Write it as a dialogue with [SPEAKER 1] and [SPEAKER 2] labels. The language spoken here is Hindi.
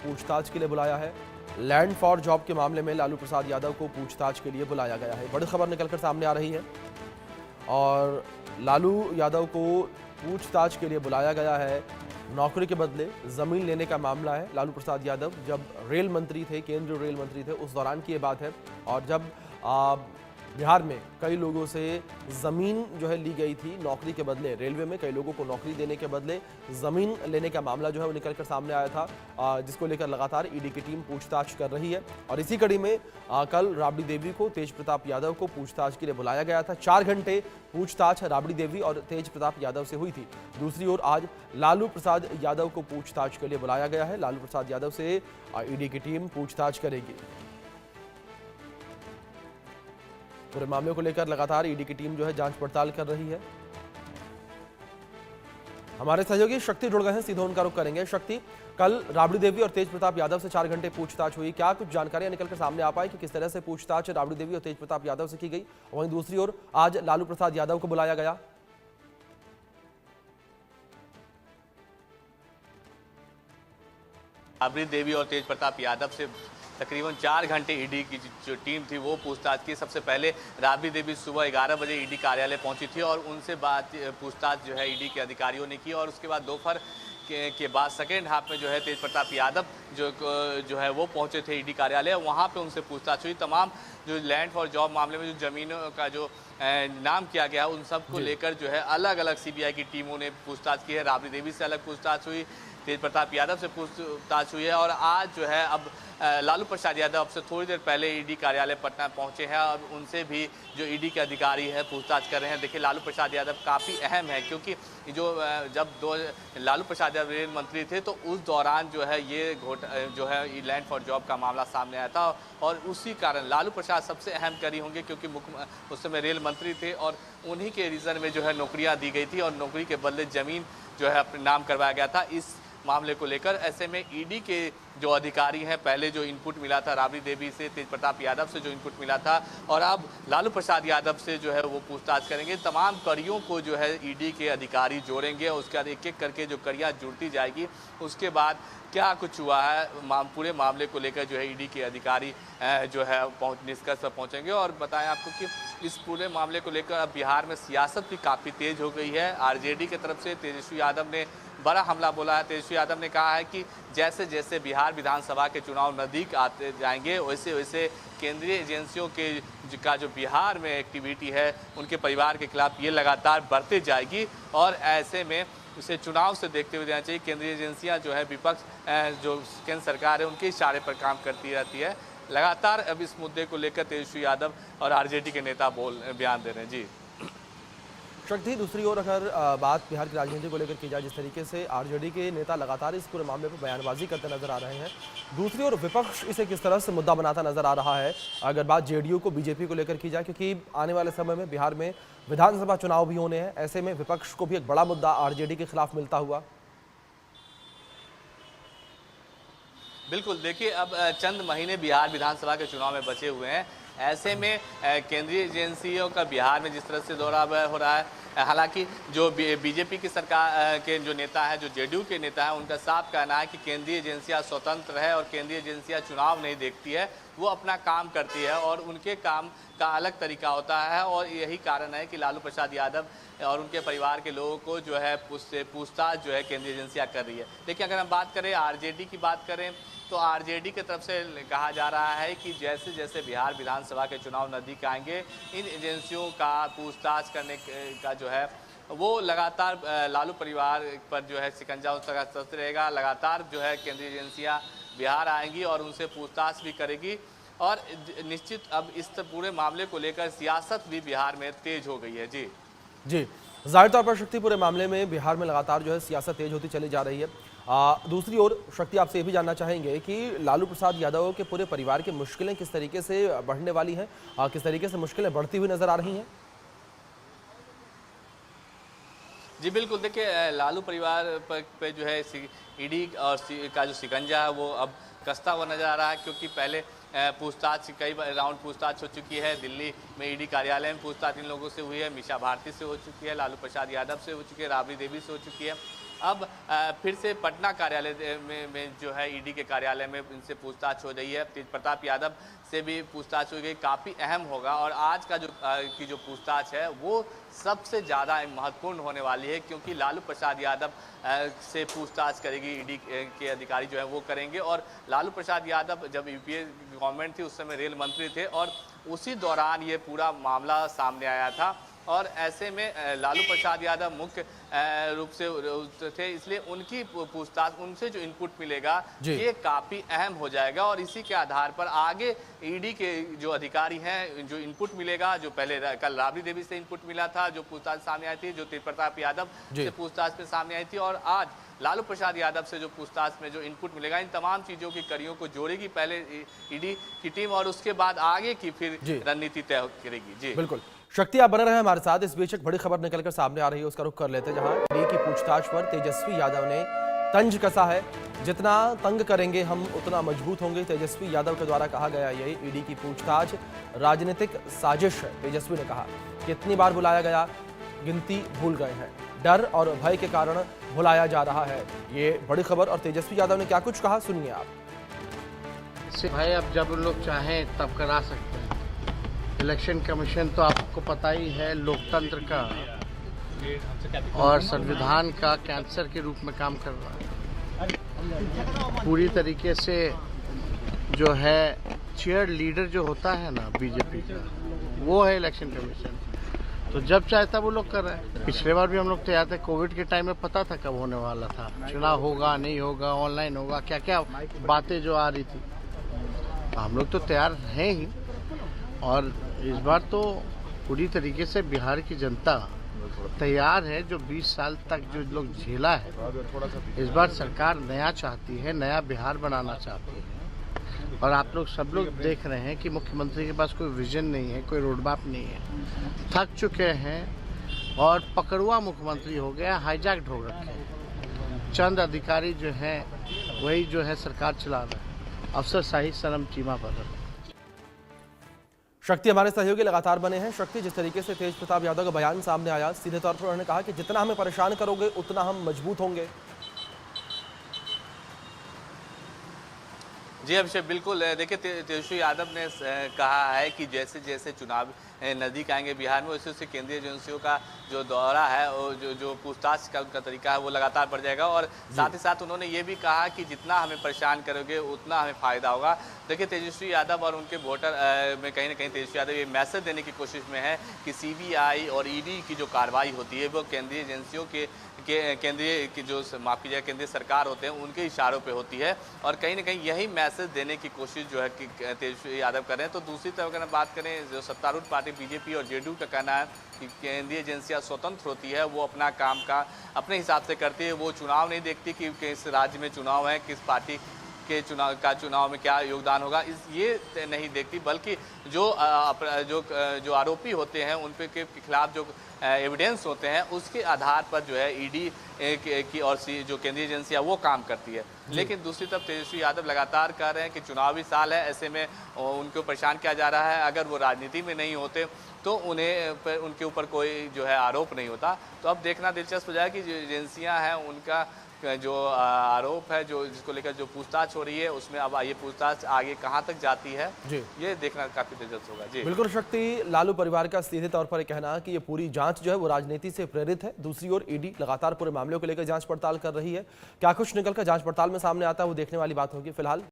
[SPEAKER 1] पूछताछ के लिए बुलाया है। लैंड फॉर जॉब के मामले में लालू प्रसाद यादव को पूछताछ के लिए बुलाया गया है। बड़ी खबर निकलकर सामने आ रही है और लालू यादव को पूछताछ के लिए बुलाया गया है। नौकरी के बदले जमीन लेने का मामला है। लालू प्रसाद यादव जब रेल मंत्री थे, केंद्रीय रेल मंत्री थे, उस दौरान की ये बात है। और जब बिहार में कई लोगों से ज़मीन जो है ली गई थी नौकरी के बदले, रेलवे में कई लोगों को नौकरी देने के बदले ज़मीन लेने का मामला जो है वो निकल कर सामने आया था, जिसको लेकर लगातार ईडी की टीम पूछताछ कर रही है। और इसी कड़ी में कल राबड़ी देवी को, तेज प्रताप यादव को पूछताछ के लिए बुलाया गया था। 4 घंटे पूछताछ राबड़ी देवी और तेज प्रताप यादव से हुई थी। दूसरी ओर आज लालू प्रसाद यादव को पूछताछ के लिए बुलाया गया है। लालू प्रसाद यादव से ईडी की टीम पूछताछ करेगी। पूरे मामले को लेकर लगातार ईडी की टीम जो है जांच पड़ताल कर रही है। हमारे सहयोगी शक्ति जुड़ गए हैं, सीधे उनका रुख करेंगे। शक्ति, कल राबड़ी देवी और तेज प्रताप यादव से 4 घंटे पूछताछ हुई, क्या कुछ जानकारियां निकलकर सामने आ पाई कि किस तरह से पूछताछ राबड़ी देवी और तेज प्रताप यादव से की गई? वहीं दूसरी ओर आज लालू प्रसाद यादव को बुलाया गया।
[SPEAKER 2] राबड़ी देवी और तेज प्रताप यादव से तकरीबन 4 घंटे ईडी की जो टीम थी वो पूछताछ की। सबसे पहले राबड़ी देवी सुबह 11 बजे ईडी कार्यालय पहुंची थी और उनसे पूछताछ जो है ईडी के अधिकारियों ने की। और उसके बाद दोपहर के बाद सेकेंड हाफ में जो है तेज प्रताप यादव जो है वो पहुंचे थे ईडी कार्यालय। वहां पे उनसे पूछताछ हुई। तमाम जो लैंड फॉर जॉब मामले में जो ज़मीनों का जो नाम किया गया उन सब को लेकर जो है अलग अलग सीबीआई की टीमों ने पूछताछ की है। राबड़ी देवी से अलग पूछताछ हुई, तेज प्रताप यादव से पूछताछ हुई है। और आज जो है अब लालू प्रसाद यादव अब से थोड़ी देर पहले ईडी कार्यालय पटना पहुंचे हैं और उनसे भी जो ईडी के अधिकारी हैं पूछताछ कर रहे हैं। देखिए, लालू प्रसाद यादव काफ़ी अहम है क्योंकि जब लालू प्रसाद यादव रेल मंत्री थे तो उस दौरान जो है ये जो है लैंड फॉर जॉब का मामला सामने आया था। और उसी कारण लालू प्रसाद सबसे अहम कड़ी होंगे क्योंकि उस समय रेल मंत्री थे और उन्हीं के रीज़न में जो है नौकरियाँ दी गई थी और नौकरी के बदले ज़मीन जो है अपने नाम करवाया गया था। इस मामले को लेकर ऐसे में ईडी के जो अधिकारी हैं, पहले जो इनपुट मिला था राबड़ी देवी से, तेज प्रताप यादव से जो इनपुट मिला था और अब लालू प्रसाद यादव से जो है वो पूछताछ करेंगे। तमाम कड़ियों को जो है ईडी के अधिकारी जोड़ेंगे और उसके बाद एक एक करके जो कड़ियाँ जुड़ती जाएगी। उसके बाद क्या कुछ हुआ है पूरे मामले को लेकर जो है ईडी के अधिकारी जो है निष्कर्ष पर पहुँचेंगे। और बताएं आपको कि इस पूरे मामले को लेकर अब बिहार में सियासत भी काफ़ी तेज़ हो गई है। आरजेडी की तरफ से तेजस्वी यादव ने बड़ा हमला बोला है। तेजस्वी यादव ने कहा है कि जैसे जैसे बिहार विधानसभा के चुनाव नज़दीक आते जाएंगे वैसे वैसे केंद्रीय एजेंसियों का जो बिहार में एक्टिविटी है उनके परिवार के खिलाफ ये लगातार बढ़ते जाएगी। और ऐसे में उसे चुनाव से देखते हुए देना चाहिए। केंद्रीय एजेंसियां जो है विपक्ष जो केंद्र सरकार है उनके इशारे पर काम करती रहती है। लगातार अब इस मुद्दे को लेकर तेजस्वी यादव और आरजेडी के नेता बयान दे रहे हैं। जी
[SPEAKER 1] शक्ति, दूसरी ओर अगर बात बिहार की राजनीति को लेकर की जाए, जिस तरीके से आरजेडी के नेता लगातार इस पूरे मामले पर बयानबाजी करते नजर आ रहे हैं, दूसरी ओर विपक्ष इसे किस तरह से मुद्दा बनाता नजर आ रहा है अगर बात जेडीयू को, बीजेपी को लेकर की जाए, क्योंकि आने वाले समय में बिहार में विधानसभा चुनाव भी होने हैं। ऐसे में विपक्ष को भी एक बड़ा मुद्दा आरजेडी के खिलाफ मिलता हुआ।
[SPEAKER 2] बिल्कुल, देखिए अब चंद महीने बिहार विधानसभा के चुनाव में बचे हुए हैं। ऐसे में केंद्रीय एजेंसियों का बिहार में जिस तरह से दौरा हो रहा है, हालांकि जो बीजेपी की सरकार के जो नेता हैं, जो जेडीयू के नेता हैं, उनका साफ कहना है कि केंद्रीय एजेंसियां स्वतंत्र है और केंद्रीय एजेंसियां चुनाव नहीं देखती है, वो अपना काम करती है और उनके काम का अलग तरीका होता है। और यही कारण है कि लालू प्रसाद यादव और उनके परिवार के लोगों को जो है पूछताछ जो है केंद्रीय एजेंसियां कर रही है। लेकिन अगर हम बात करें आरजेडी की बात करें तो आरजेडी की तरफ से कहा जा रहा है कि जैसे जैसे बिहार विधानसभा के चुनाव नज़दीक आएंगे इन एजेंसियों का पूछताछ करने का जो है वो लगातार लालू परिवार पर जो है शिकंजा कसते रहेगा। लगातार जो है केंद्रीय एजेंसियां बिहार आएंगी और उनसे पूछताछ भी करेगी। और निश्चित अब इस पूरे मामले को लेकर सियासत भी बिहार में तेज हो गई है। जी
[SPEAKER 1] जाहिर तौर पर शक्ति, पूरे मामले में बिहार में लगातार जो है सियासत तेज होती चली जा रही है। दूसरी ओर शक्ति, आपसे ये भी जानना चाहेंगे कि लालू प्रसाद यादव के पूरे परिवार की मुश्किलें किस तरीके से बढ़ने वाली हैं, किस तरीके से मुश्किलें बढ़ती हुई नजर आ रही हैं?
[SPEAKER 2] जी बिल्कुल, देखिए लालू परिवार पे जो है ईडी और का जो शिकंजा है वो अब कसता हुआ नजर आ रहा है क्योंकि पहले पूछताछ कई राउंड पूछताछ हो चुकी है। दिल्ली में ईडी कार्यालय में पूछताछ इन लोगों से हुई है, मीसा भारती से हो चुकी है, लालू प्रसाद यादव से हो चुकी है, राबड़ी देवी से हो चुकी है। अब फिर से पटना कार्यालय में जो है ईडी के कार्यालय में इनसे पूछताछ हो रही है। तेज प्रताप यादव से भी पूछताछ हो गई, काफ़ी अहम होगा और आज का जो पूछताछ है वो सबसे ज़्यादा महत्वपूर्ण होने वाली है, क्योंकि लालू प्रसाद यादव से पूछताछ करेगी ईडी के अधिकारी जो है वो करेंगे। और लालू प्रसाद यादव जब यूपीए गवर्नमेंट थी उस समय रेल मंत्री थे और उसी दौरान ये पूरा मामला सामने आया था और ऐसे में लालू प्रसाद यादव मुख्य रूप से थे, इसलिए उनकी पूछताछ, उनसे जो इनपुट मिलेगा ये काफ़ी अहम हो जाएगा और इसी के आधार पर आगे ईडी के जो अधिकारी हैं जो इनपुट मिलेगा, जो पहले कल राबड़ी देवी से इनपुट मिला था, जो पूछताछ सामने आई थी, जो तेज प्रताप यादव से पूछताछ में सामने आई थी और आज लालू प्रसाद यादव से जो पूछताछ में जो इनपुट मिलेगा, इन तमाम चीज़ों की कड़ियों को जोड़ेगी पहले ईडी की टीम और उसके बाद आगे की फिर रणनीति तय करेगी। जी
[SPEAKER 1] बिल्कुल, शक्ति आप बने रहे हमारे साथ। इस बीच एक बड़ी खबर निकलकर सामने आ रही है, उसका रुख कर लेते हैं, जहां ईडी की पूछताछ पर तेजस्वी यादव ने तंज कसा है। जितना तंग करेंगे हम उतना मजबूत होंगे, तेजस्वी यादव के द्वारा कहा गया। यही ईडी की पूछताछ राजनीतिक साजिश है। तेजस्वी ने कहा, कितनी बार बुलाया गया, गिनती भूल गए हैं, डर और भय के कारण बुलाया जा रहा है। ये बड़ी खबर। और तेजस्वी यादव ने क्या कुछ कहा, सुनिए आप।
[SPEAKER 3] इससे भाई अब जब लोग चाहें तब करा सकते हैं। इलेक्शन कमीशन तो आपको पता ही है लोकतंत्र का और संविधान का कैंसर के रूप में काम कर रहा है। पूरी तरीके से जो है चेयर लीडर जो होता है ना बीजेपी का, वो है इलेक्शन कमीशन। तो जब चाहता वो लोग कर रहे हैं। पिछले बार भी हम लोग तैयार थे, कोविड के टाइम में पता था कब होने वाला था, चुनाव होगा नहीं होगा, ऑनलाइन होगा, क्या क्या बातें जो आ रही थी। हम लोग तो तैयार हैं ही और इस बार तो पूरी तरीके से बिहार की जनता तैयार है। जो 20 साल तक जो लोग झेला है, इस बार सरकार नया चाहती है, नया बिहार बनाना चाहती है। और आप लोग सब लोग देख रहे हैं कि मुख्यमंत्री के पास कोई विजन नहीं है, कोई रोड मैप नहीं है, थक चुके हैं और पकड़ुआ मुख्यमंत्री हो गया, हाईजैक्ड हो रखे। चंद अधिकारी जो हैं वही जो है सरकार चला रहे हैं, अफसरशाही शर्म चीमा पर।
[SPEAKER 1] शक्ति हमारे सहयोगी लगातार बने हैं। शक्ति, जिस तरीके से तेज प्रताप यादव का बयान सामने आया, सीधे तौर पर उन्होंने कहा कि जितना हमें परेशान करोगे उतना हम मजबूत होंगे।
[SPEAKER 2] जी अभिषेक, बिल्कुल। देखिए तेजस्वी यादव ने कहा है कि जैसे जैसे चुनाव नज़दीक आएंगे बिहार में, वैसे वैसे केंद्रीय एजेंसियों का जो दौरा है और जो पूछताछ का उनका तरीका है वो लगातार बढ़ जाएगा। और साथ ही साथ उन्होंने ये भी कहा कि जितना हमें परेशान करोगे उतना हमें फ़ायदा होगा। देखिए तेजस्वी यादव और उनके वोटर में कहीं ना कहीं तेजस्वी यादव ये मैसेज देने की कोशिश में है कि सीबीआई और ईडी की जो कार्रवाई होती है वो केंद्रीय एजेंसियों के केंद्रीय की जो माफ़ कीजिएगा केंद्रीय सरकार होते हैं उनके इशारों पे होती है और कहीं ना कहीं यही मैसेज देने की कोशिश जो है कि तेजस्वी यादव कर रहे हैं। तो दूसरी तरफ अगर बात करें, जो सत्तारूढ़ पार्टी बीजेपी और जेडीयू का कहना है कि केंद्रीय एजेंसियां स्वतंत्र होती है, वो अपना काम का अपने हिसाब से करती है, वो चुनाव नहीं देखती कि किस राज्य में चुनाव है, किस पार्टी के चुनाव में क्या योगदान होगा, ये नहीं देखती, बल्कि जो आरोपी होते हैं उन पे के खिलाफ जो एविडेंस होते हैं उसके आधार पर जो है ईडी की और जो केंद्रीय एजेंसियां वो काम करती है। लेकिन दूसरी तरफ तेजस्वी यादव लगातार कह रहे हैं कि चुनावी साल है, ऐसे में उनको परेशान किया जा रहा है। अगर वो राजनीति में नहीं होते तो उनके ऊपर कोई जो है आरोप नहीं होता। तो अब देखना दिलचस्प हो जाए कि जो एजेंसियां हैं उनका जो आरोप है, जो जिसको लेकर जो पूछताछ हो रही है, उसमें अब ये पूछताछ आगे कहां तक जाती है, ये देखना काफी दिलचस्प होगा। जी
[SPEAKER 1] बिल्कुल शक्ति, लालू परिवार का सीधे तौर पर कहना है कि ये पूरी जांच जो है वो राजनीति से प्रेरित है। दूसरी ओर ईडी लगातार पूरे मामले को लेकर जांच पड़ताल कर रही है। क्या कुछ निकलकर जांच पड़ताल में सामने आता है वो देखने वाली बात होगी। फिलहाल